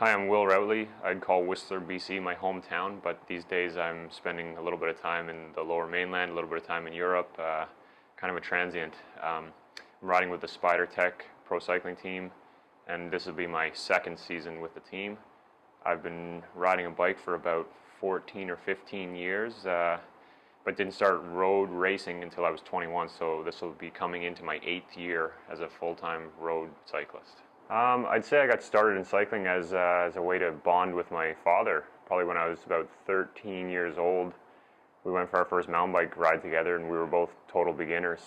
Hi, I'm Will Routley. I'd call Whistler, BC my hometown, but these days I'm spending a little bit of time in the lower mainland, a little bit of time in Europe, kind of a transient. I'm riding with the SpiderTech pro cycling team, and this will be my second season with the team. I've been riding a bike for about 14 or 15 years, but didn't start road racing until I was 21, so this will be coming into my 8th year as a full-time road cyclist. I'd say I got started in cycling as a way to bond with my father. Probably when I was about 13 years old, we went for our first mountain bike ride together, and we were both total beginners.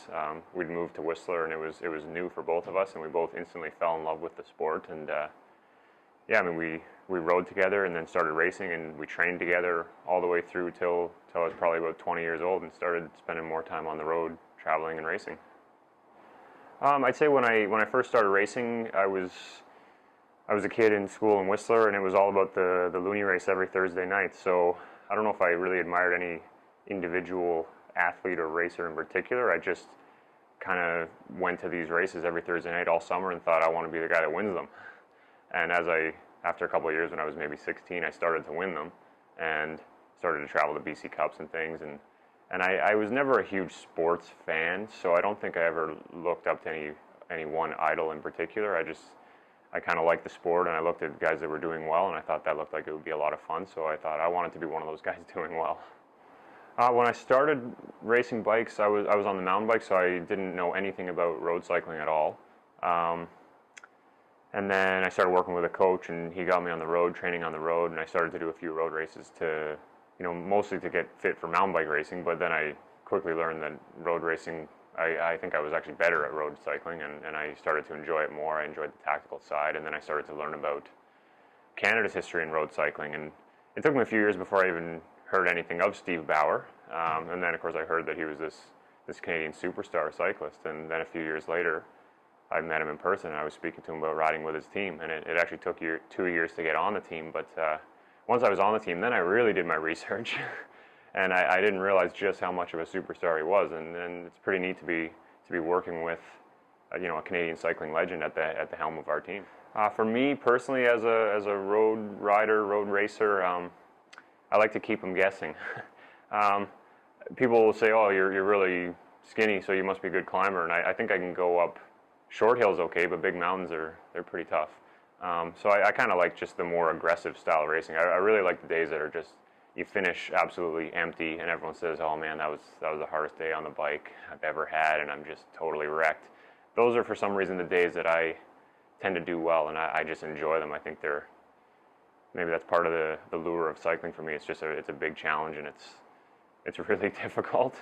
We'd moved to Whistler, and it was new for both of us, and we both instantly fell in love with the sport. And yeah, I mean, we rode together, and then started racing, and we trained together all the way through till I was probably about 20 years old, and started spending more time on the road, traveling and racing. I'd say when I first started racing, I was a kid in school in Whistler, and it was all about the Looney race every Thursday night. So I don't know if I really admired any individual athlete or racer in particular. I just kind of went to these races every Thursday night all summer and thought I want to be the guy that wins them. And after a couple of years, when I was maybe 16, I started to win them and started to travel to BC Cups and things. And I was never a huge sports fan, so I don't think I ever looked up to any one idol in particular. I kind of liked the sport, and I looked at guys that were doing well, and I thought that looked like it would be a lot of fun, so I thought I wanted to be one of those guys doing well. When I started racing bikes, I was on the mountain bike, so I didn't know anything about road cycling at all. And then I started working with a coach, and he got me on the road, training on the road, and I started to do a few road races mostly to get fit for mountain bike racing, but then I quickly learned that road racing, I think I was actually better at road cycling, and I started to enjoy it more. I enjoyed the tactical side, and then I started to learn about Canada's history in road cycling, and it took me a few years before I even heard anything of Steve Bauer, and then of course I heard that he was this Canadian superstar cyclist, and then a few years later I met him in person, and I was speaking to him about riding with his team, and it actually took 2 years to get on the team, but once I was on the team, then I really did my research, and I didn't realize just how much of a superstar he was. And it's pretty neat to be working with, a Canadian cycling legend at the helm of our team. For me personally, as a road rider, road racer, I like to keep them guessing. People will say, "Oh, you're really skinny, so you must be a good climber." And I think I can go up short hills okay, but big mountains they're pretty tough. So I kind of like just the more aggressive style of racing. I really like the days that are just, you finish absolutely empty and everyone says, "Oh man, that was the hardest day on the bike I've ever had, and I'm just totally wrecked." Those are for some reason the days that I tend to do well, and I just enjoy them. I think maybe that's part of the lure of cycling for me. It's a big challenge, and it's really difficult.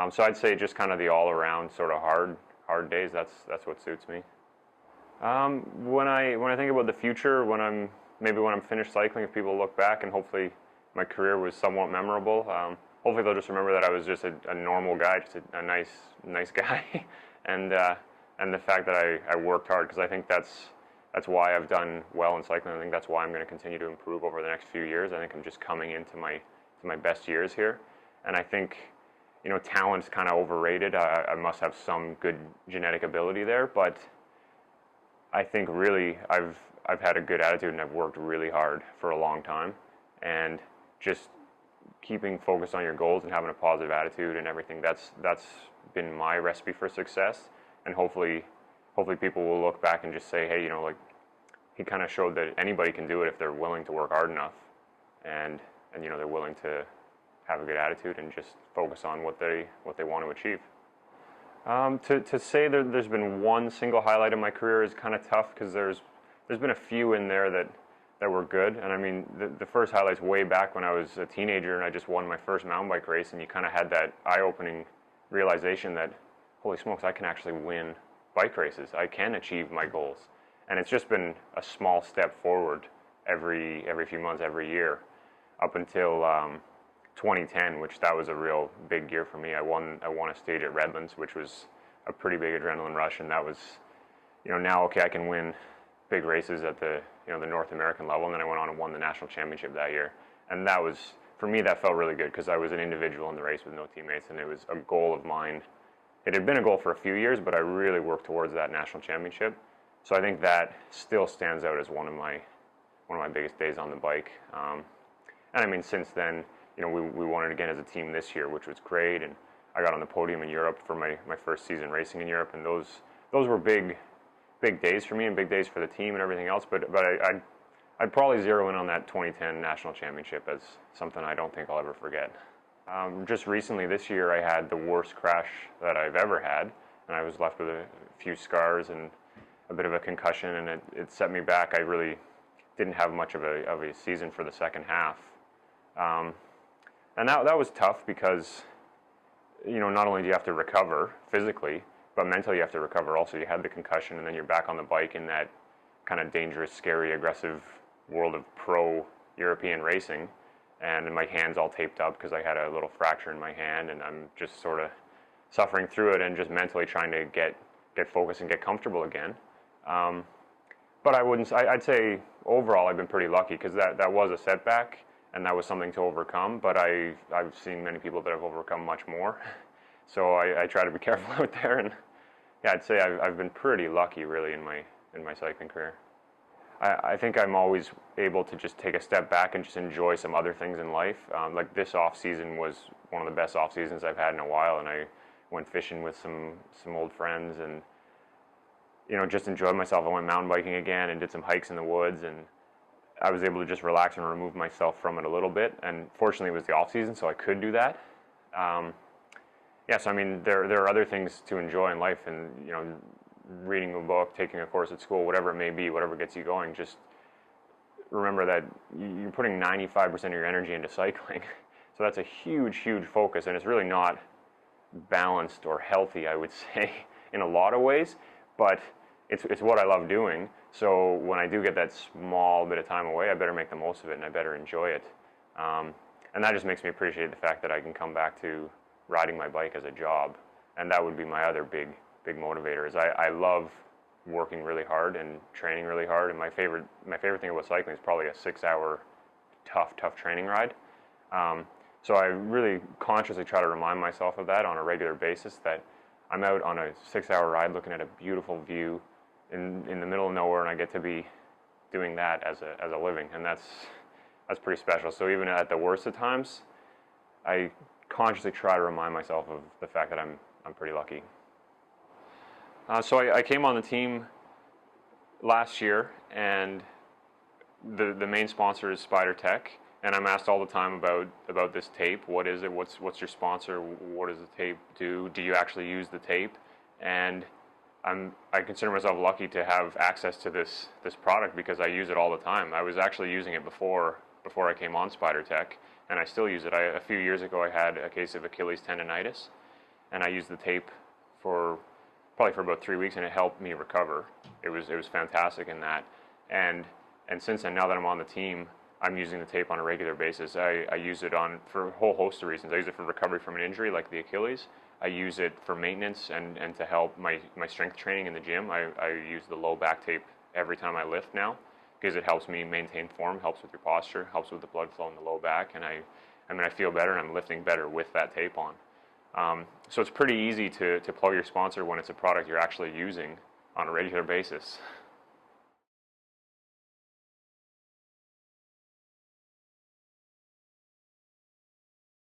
So I'd say just kind of the all-around sort of hard days, that's what suits me. When I think about the future, when I'm finished cycling, if people look back and hopefully my career was somewhat memorable, hopefully they'll just remember that I was just a normal guy, just a nice guy, and the fact that I worked hard, because I think that's why I've done well in cycling. I think that's why I'm going to continue to improve over the next few years. I think I'm just coming into my best years here, and I think talent's kind of overrated. I must have some good genetic ability there, but I think really I've had a good attitude, and I've worked really hard for a long time, and just keeping focused on your goals and having a positive attitude and everything, that's been my recipe for success. And hopefully people will look back and just say, "Hey, like, he kind of showed that anybody can do it if they're willing to work hard enough, and they're willing to have a good attitude and just focus on what they want to achieve." To say that there's been one single highlight in my career is kind of tough, because there's been a few in there that were good. And I mean, the first highlight's way back when I was a teenager and I just won my first mountain bike race, and you kind of had that eye-opening realization that, holy smokes, I can actually win bike races. I can achieve my goals. And it's just been a small step forward every few months, every year, up until 2010, which that was a real big year for me. I won a stage at Redlands, which was a pretty big adrenaline rush, and that was, now okay, I can win big races at the North American level, and then I went on and won the national championship that year. And that was, for me, that felt really good, because I was an individual in the race with no teammates, and it was a goal of mine. It had been a goal for a few years, but I really worked towards that national championship. So I think that still stands out as one of my one of my biggest days on the bike. And I mean, since then, we won it again as a team this year, which was great. And I got on the podium in Europe for my first season racing in Europe, and those were big days for me and big days for the team and everything else. But I'd probably zero in on that 2010 national championship as something I don't think I'll ever forget. Just recently this year, I had the worst crash that I've ever had, and I was left with a few scars and a bit of a concussion, and it set me back. I really didn't have much of a season for the second half. And that was tough because, not only do you have to recover physically, but mentally you have to recover also. You had the concussion, and then you're back on the bike in that kind of dangerous, scary, aggressive world of pro European racing. And my hand's all taped up because I had a little fracture in my hand, and I'm just sort of suffering through it and just mentally trying to get focused and get comfortable again. But I'd say overall I've been pretty lucky because that was a setback and that was something to overcome, but I've seen many people that have overcome much more. So I try to be careful out there, and yeah, I'd say I've been pretty lucky really in my cycling career. I think I'm always able to just take a step back and just enjoy some other things in life. Like this off season was one of the best off seasons I've had in a while, and I went fishing with some old friends and just enjoyed myself. I went mountain biking again and did some hikes in the woods, and I was able to just relax and remove myself from it a little bit. And fortunately, it was the off season, so I could do that. So I mean, there are other things to enjoy in life, and reading a book, taking a course at school, whatever it may be, whatever gets you going. Just remember that you're putting 95% of your energy into cycling, so that's a huge focus, and it's really not balanced or healthy, I would say, in a lot of ways. But it's what I love doing, so when I do get that small bit of time away, I better make the most of it and I better enjoy it. And that just makes me appreciate the fact that I can come back to riding my bike as a job, and that would be my other big motivator. Is I love working really hard and training really hard, and my favorite thing about cycling is probably a 6-hour tough training ride. So I really consciously try to remind myself of that on a regular basis, that I'm out on a 6-hour ride looking at a beautiful view in the middle of nowhere, and I get to be doing that as a living, and that's pretty special. So even at the worst of times, I consciously try to remind myself of the fact that I'm pretty lucky. So I came on the team last year, and the main sponsor is SpiderTech, and I'm asked all the time about this tape. What is it? What's your sponsor? What does the tape do? Do you actually use the tape? And I consider myself lucky to have access to this product because I use it all the time. I was actually using it before I came on SpiderTech, and I still use it. A few years ago I had a case of Achilles tendonitis, and I used the tape probably for about 3 weeks, and it helped me recover. It was fantastic in that. And since then, now that I'm on the team, I'm using the tape on a regular basis. I use it for a whole host of reasons. I use it for recovery from an injury like the Achilles. I use it for maintenance and to help my strength training in the gym. I use the low back tape every time I lift now because it helps me maintain form, helps with your posture, helps with the blood flow in the low back, and I feel better and I'm lifting better with that tape on. So it's pretty easy to plug your sponsor when it's a product you're actually using on a regular basis.